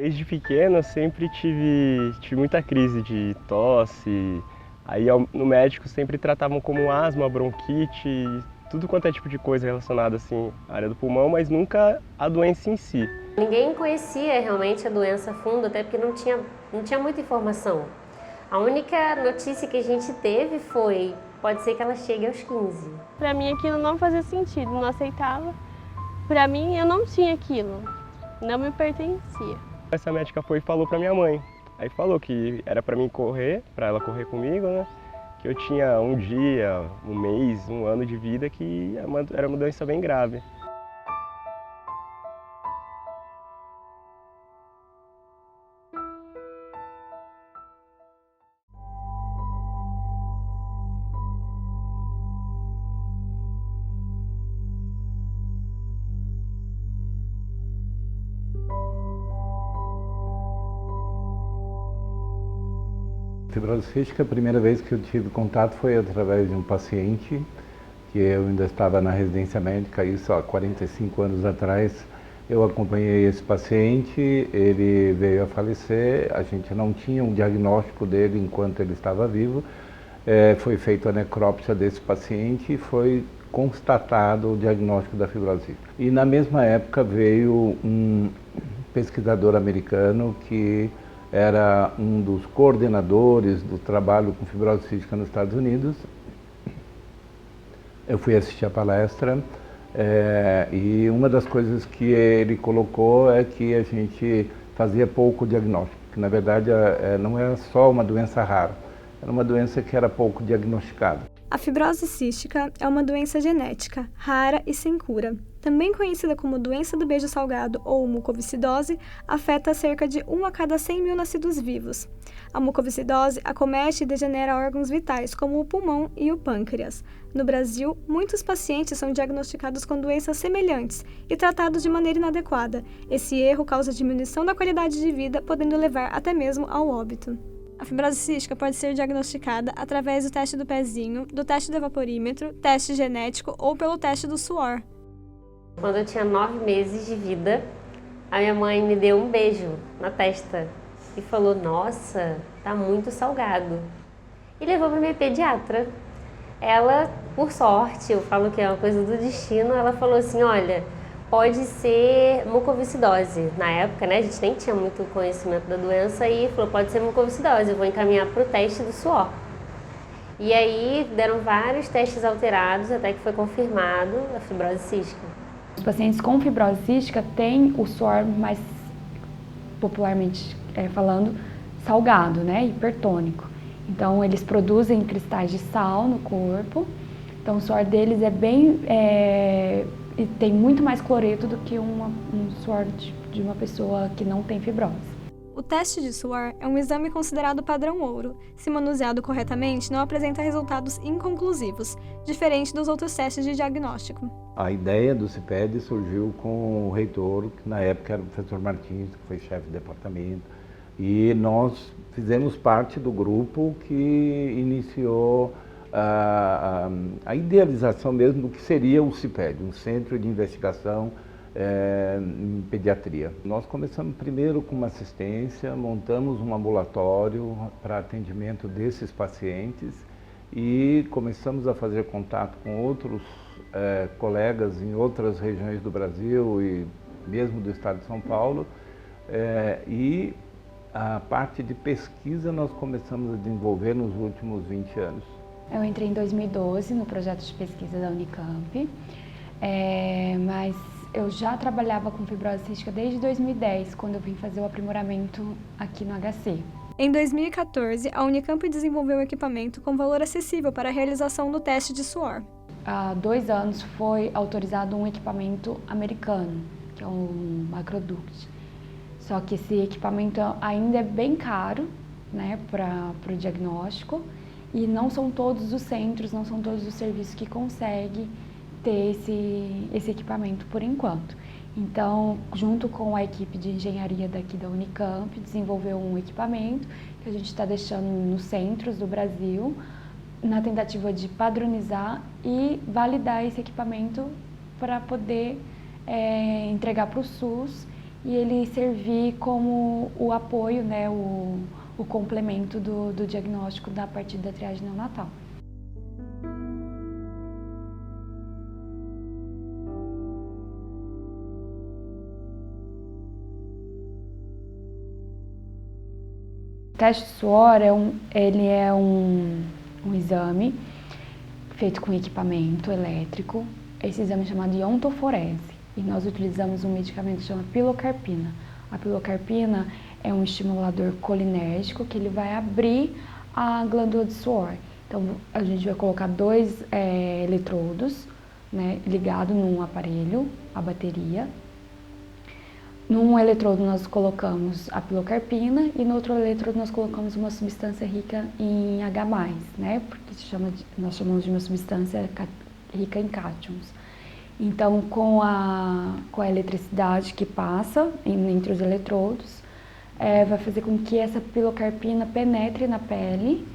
Desde pequeno eu sempre tive muita crise de tosse, aí no médico sempre tratavam como asma, bronquite, tudo quanto é tipo de coisa relacionada assim à área do pulmão, mas nunca a doença em si. Ninguém conhecia realmente a doença a fundo, até porque não tinha muita informação. A única notícia que a gente teve foi, pode ser que ela chegue aos 15. Para mim aquilo não fazia sentido, não aceitava. Para mim eu não tinha aquilo, não me pertencia. Essa médica foi e falou pra minha mãe. Aí falou que era pra mim correr, pra ela correr comigo, né? Que eu tinha um dia, um mês, um ano de vida que era uma doença bem grave. Fibrose cística, a primeira vez que eu tive contato foi através de um paciente, que eu ainda estava na residência médica, isso há 45 anos atrás. Eu acompanhei esse paciente, ele veio a falecer, a gente não tinha um diagnóstico dele enquanto ele estava vivo. Foi feita a necrópsia desse paciente e foi constatado o diagnóstico da fibrose cística. E na mesma época veio um pesquisador americano que era um dos coordenadores do trabalho com fibrose cística nos Estados Unidos. Eu fui assistir a palestra e uma das coisas que ele colocou é que a gente fazia pouco diagnóstico, que na verdade não era só uma doença rara, era uma doença que era pouco diagnosticada. A fibrose cística é uma doença genética, rara e sem cura. Também conhecida como doença do beijo salgado ou mucoviscidose, afeta cerca de 1 a cada 100 mil nascidos vivos. A mucoviscidose acomete e degenera órgãos vitais, como o pulmão e o pâncreas. No Brasil, muitos pacientes são diagnosticados com doenças semelhantes e tratados de maneira inadequada. Esse erro causa diminuição da qualidade de vida, podendo levar até mesmo ao óbito. A fibrose cística pode ser diagnosticada através do teste do pezinho, do teste do evaporímetro, teste genético ou pelo teste do suor. Quando eu tinha 9 meses de vida, a minha mãe me deu um beijo na testa e falou: "Nossa, tá muito salgado". E levou para minha pediatra. Ela, por sorte, eu falo que é uma coisa do destino, ela falou assim: "Olha, pode ser mucoviscidose". Na época, né, a gente nem tinha muito conhecimento da doença e falou: "Pode ser mucoviscidose, eu vou encaminhar para o teste do suor". E aí deram vários testes alterados até que foi confirmado a fibrose cística. Os pacientes com fibrose cística têm o suor mais, popularmente falando, salgado, né, hipertônico. Então eles produzem cristais de sal no corpo, então o suor deles é bem, e tem muito mais cloreto do que um suor de uma pessoa que não tem fibrose. O teste de suor é um exame considerado padrão ouro. Se manuseado corretamente, não apresenta resultados inconclusivos, diferente dos outros testes de diagnóstico. A ideia do CIPED surgiu com o reitor, que na época era o professor Martins, que foi chefe de departamento, e nós fizemos parte do grupo que iniciou a idealização mesmo do que seria o CIPED, um centro de investigação em pediatria. Nós começamos primeiro com uma assistência, montamos um ambulatório para atendimento desses pacientes e começamos a fazer contato com outros colegas em outras regiões do Brasil e mesmo do estado de São Paulo, e a parte de pesquisa nós começamos a desenvolver nos últimos 20 anos. Eu entrei em 2012 no projeto de pesquisa da Unicamp, mas eu já trabalhava com fibrose cística desde 2010, quando eu vim fazer o aprimoramento aqui no HC. Em 2014, a Unicamp desenvolveu um equipamento com valor acessível para a realização do teste de suor. Há 2 anos foi autorizado um equipamento americano, que é um Macroduct. Só que esse equipamento ainda é bem caro, né, para o diagnóstico, e não são todos os centros, não são todos os serviços que conseguem ter esse equipamento por enquanto. Então, junto com a equipe de engenharia daqui da Unicamp, desenvolveu um equipamento que a gente está deixando nos centros do Brasil, na tentativa de padronizar e validar esse equipamento para poder entregar para o SUS e ele servir como o apoio, né, o complemento do diagnóstico da partir da triagem neonatal. O teste de suor ele é um exame feito com equipamento elétrico. Esse exame é chamado de ontoforese e nós utilizamos um medicamento que chama pilocarpina. A pilocarpina é um estimulador colinérgico que ele vai abrir a glândula de suor. Então a gente vai colocar 2 eletrodos, né, ligados num aparelho, a bateria. Num eletrodo nós colocamos a pilocarpina e no outro eletrodo nós colocamos uma substância rica em H+, né? Porque nós chamamos de uma substância rica em cátions. Então, com a eletricidade que passa entre os eletrodos, vai fazer com que essa pilocarpina penetre na pele,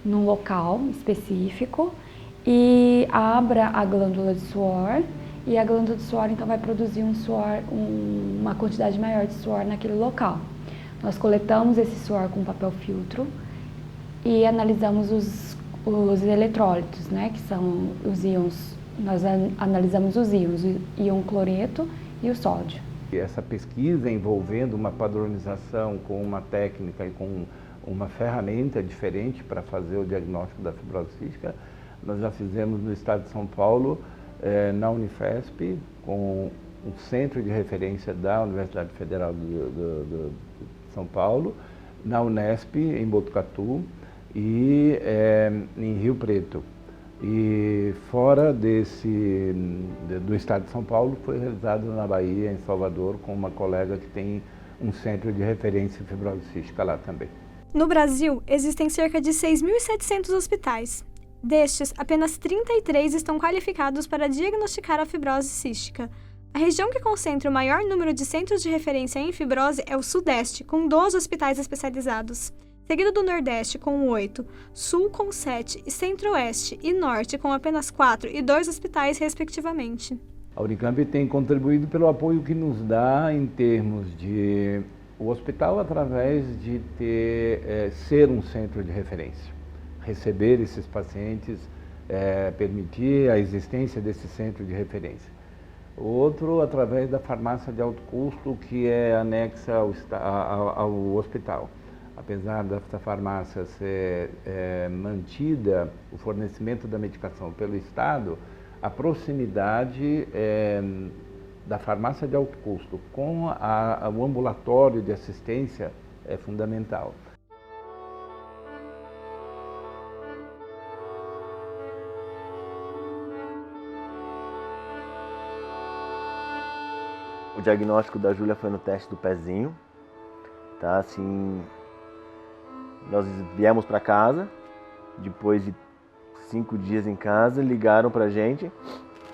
num local específico, e abra a glândula de suor. E a glândula de suor, então, vai produzir uma quantidade maior de suor naquele local. Nós coletamos esse suor com papel filtro e analisamos os eletrólitos, né, que são os íons. Nós analisamos os íons, o íon cloreto e o sódio. Essa pesquisa envolvendo uma padronização com uma técnica e com uma ferramenta diferente para fazer o diagnóstico da fibrose cística, nós já fizemos no estado de São Paulo, na Unifesp, com um centro de referência da Universidade Federal de São Paulo, na Unesp, em Botucatu, e em Rio Preto. E fora do estado de São Paulo, foi realizado na Bahia, em Salvador, com uma colega que tem um centro de referência em fibrose cística lá também. No Brasil, existem cerca de 6.700 hospitais. Destes, apenas 33 estão qualificados para diagnosticar a fibrose cística. A região que concentra o maior número de centros de referência em fibrose é o Sudeste, com 12 hospitais especializados, seguido do Nordeste, com 8, Sul, com 7, e Centro-Oeste e Norte, com apenas 4 e 2 hospitais, respectivamente. A Unicamp tem contribuído pelo apoio que nos dá em termos de o hospital, através de ser um centro de referência. Receber esses pacientes, permitir a existência desse centro de referência. Outro, através da farmácia de alto custo, que é anexa ao hospital. Apesar dessa farmácia ser mantida, o fornecimento da medicação pelo Estado, a proximidade da farmácia de alto custo com o ambulatório de assistência é fundamental. O diagnóstico da Júlia foi no teste do pezinho, tá? Assim, nós viemos para casa, depois de 5 dias em casa, ligaram pra gente,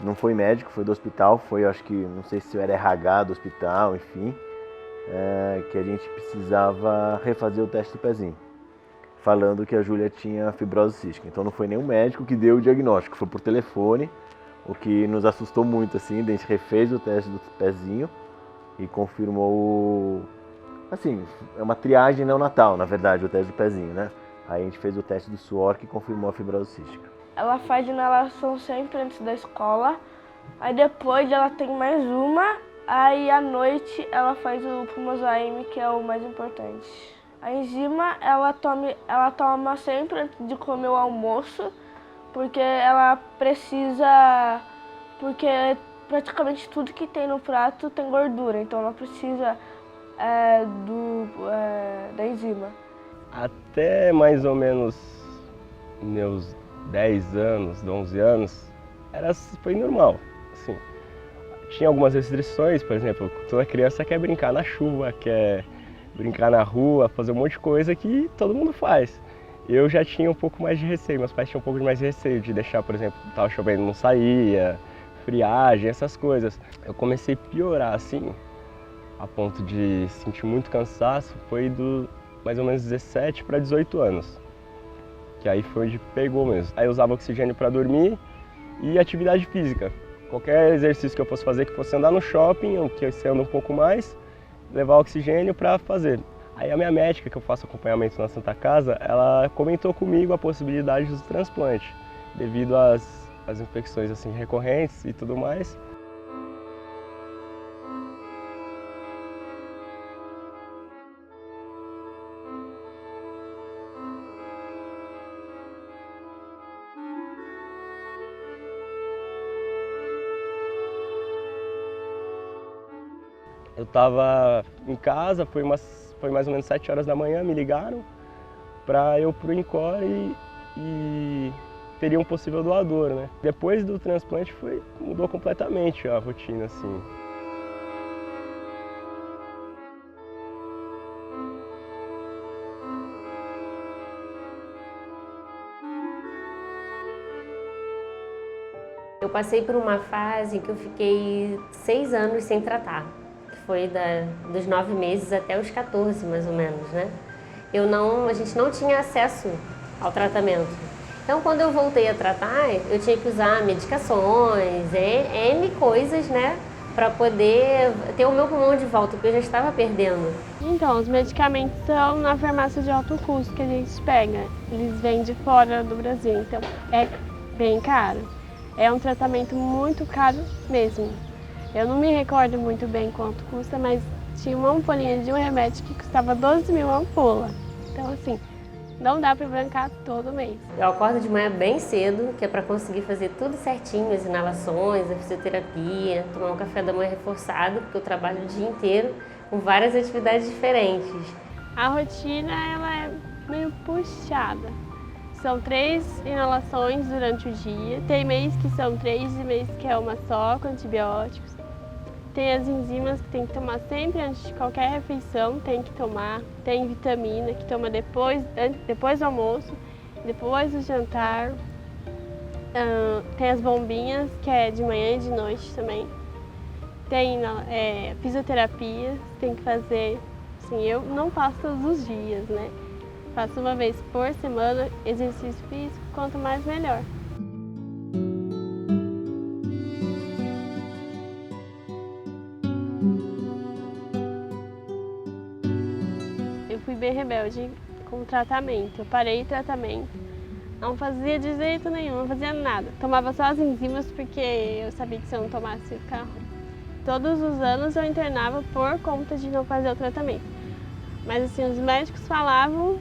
não foi médico, foi do hospital, foi, acho que, não sei se era RH do hospital, enfim, que a gente precisava refazer o teste do pezinho, falando que a Júlia tinha fibrose cística. Então não foi nenhum médico que deu o diagnóstico, foi por telefone. O que nos assustou muito, assim, a gente refez o teste do pezinho e confirmou, assim, é uma triagem neonatal, na verdade, o teste do pezinho, né? Aí a gente fez o teste do suor que confirmou a fibrose cística. Ela faz inalação sempre antes da escola, aí depois ela tem mais uma, aí à noite ela faz o fumosaime, que é o mais importante. A enzima ela toma sempre antes de comer o almoço, porque ela precisa, porque praticamente tudo que tem no prato tem gordura, então ela precisa da enzima. Até mais ou menos meus 10 anos, 11 anos, foi normal. Assim, tinha algumas restrições, por exemplo, toda criança quer brincar na chuva, quer brincar na rua, fazer um monte de coisa que todo mundo faz. Eu já tinha um pouco mais de receio, meus pais tinham um pouco mais de receio de deixar, por exemplo, estava chovendo, não saía, friagem, essas coisas. Eu comecei a piorar, assim, a ponto de sentir muito cansaço, foi do mais ou menos 17 para 18 anos, que aí foi onde pegou mesmo. Aí eu usava oxigênio para dormir e atividade física. Qualquer exercício que eu fosse fazer, que fosse andar no shopping, ou que eu ande um pouco mais, levar oxigênio para fazer. Aí a minha médica, que eu faço acompanhamento na Santa Casa, ela comentou comigo a possibilidade do transplante, devido às infecções assim, recorrentes e tudo mais. Eu estava em casa, foi mais ou menos 7 horas da manhã, me ligaram para eu pro INCOR e teria um possível doador, né? Depois do transplante mudou completamente a rotina, assim. Eu passei por uma fase em que eu fiquei 6 anos sem tratar. Foi dos 9 meses até os 14, mais ou menos, né? A gente não tinha acesso ao tratamento. Então, quando eu voltei a tratar, eu tinha que usar medicações, N coisas, né? Para poder ter o meu pulmão de volta, porque eu já estava perdendo. Então, os medicamentos são na farmácia de alto custo que a gente pega. Eles vêm de fora do Brasil, então é bem caro. É um tratamento muito caro mesmo. Eu não me recordo muito bem quanto custa, mas tinha uma ampolinha de um remédio que custava 12 mil a ampola. Então, assim, não dá para bancar todo mês. Eu acordo de manhã bem cedo, que é para conseguir fazer tudo certinho, as inalações, a fisioterapia, tomar um café da manhã reforçado, porque eu trabalho o dia inteiro com várias atividades diferentes. A rotina, ela é meio puxada. São 3 inalações durante o dia. Tem mês que são 3 e mês que é uma só, com antibióticos. Tem as enzimas que tem que tomar sempre antes de qualquer refeição, tem que tomar. Tem vitamina que toma depois do almoço, depois do jantar. Tem as bombinhas, que é de manhã e de noite também. Tem fisioterapia, tem que fazer. Assim, eu não faço todos os dias, né? Faço uma vez por semana exercício físico, quanto mais melhor. Eu fui bem rebelde com o tratamento. Eu parei o tratamento, não fazia de jeito nenhum, não fazia nada. Tomava só as enzimas porque eu sabia que se eu não tomasse ia ficar ruim. Todos os anos eu internava por conta de não fazer o tratamento. Mas assim, os médicos falavam,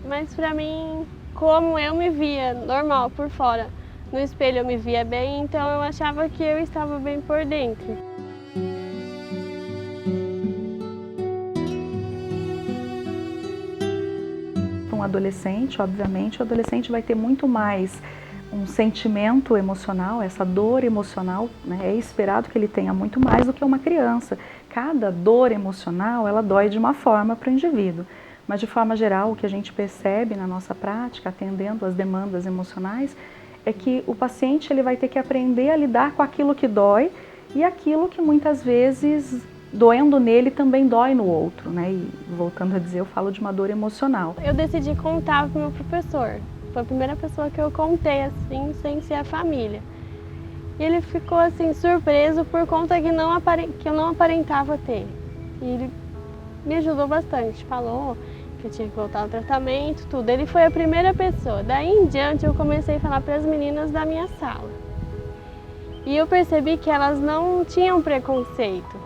mas pra mim, como eu me via normal por fora, no espelho eu me via bem, então eu achava que eu estava bem por dentro. Um adolescente, obviamente, o adolescente vai ter muito mais um sentimento emocional, essa dor emocional, né? É esperado que ele tenha muito mais do que uma criança. Cada dor emocional, ela dói de uma forma para o indivíduo. Mas, de forma geral, o que a gente percebe na nossa prática, atendendo às demandas emocionais, é que o paciente ele vai ter que aprender a lidar com aquilo que dói e aquilo que muitas vezes, doendo nele, também dói no outro, né? E, voltando a dizer, eu falo de uma dor emocional. Eu decidi contar para o meu professor. Foi a primeira pessoa que eu contei, assim, sem ser a família. E ele ficou, assim, surpreso por conta que eu não aparentava ter. E ele me ajudou bastante, falou que eu tinha que voltar ao tratamento, tudo. Ele foi a primeira pessoa. Daí em diante eu comecei a falar para as meninas da minha sala. E eu percebi que elas não tinham preconceito.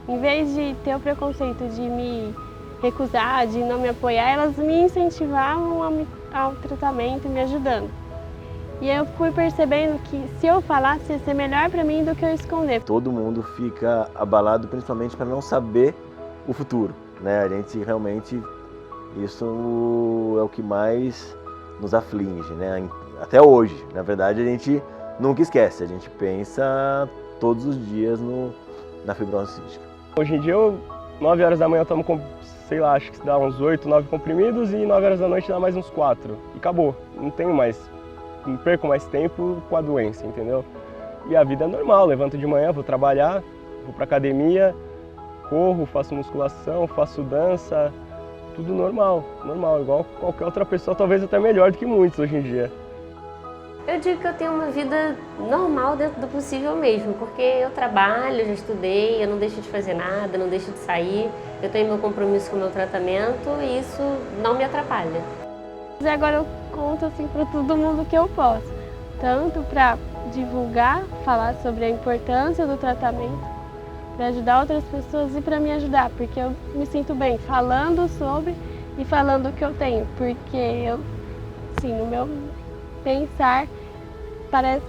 Em vez de ter o preconceito de me recusar, de não me apoiar, elas me incentivavam ao tratamento e me ajudando. E eu fui percebendo que se eu falasse ia ser melhor para mim do que eu esconder. Todo mundo fica abalado principalmente para não saber o futuro, né? A gente realmente, isso é o que mais nos aflige, né? Até hoje, na verdade, a gente nunca esquece, a gente pensa todos os dias na fibrose cística. Hoje em dia, 9 horas da manhã eu tomo, sei lá, acho que dá uns 8, 9 comprimidos e 9 horas da noite dá mais uns 4. E acabou, não perco mais tempo com a doença, entendeu? E a vida é normal, levanto de manhã, vou trabalhar, vou pra academia, corro, faço musculação, faço dança, tudo normal, igual qualquer outra pessoa, talvez até melhor do que muitos hoje em dia. Eu digo que eu tenho uma vida normal dentro do possível mesmo, porque eu trabalho, já estudei, eu não deixo de fazer nada, não deixo de sair, eu tenho meu compromisso com o meu tratamento e isso não me atrapalha. E agora eu conto assim para todo mundo que eu posso, tanto para divulgar, falar sobre a importância do tratamento, para ajudar outras pessoas e para me ajudar, porque eu me sinto bem falando sobre e falando o que eu tenho, porque eu, assim, no meu pensar,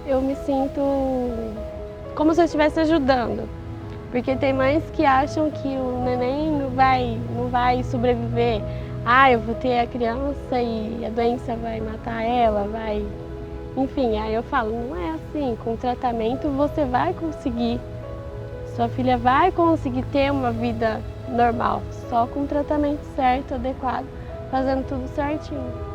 eu me sinto como se eu estivesse ajudando, porque tem mães que acham que o neném não vai sobreviver. Eu vou ter a criança e a doença vai matar ela, Enfim, aí eu falo, não é assim, com o tratamento você vai conseguir, sua filha vai conseguir ter uma vida normal, só com o tratamento certo, adequado, fazendo tudo certinho.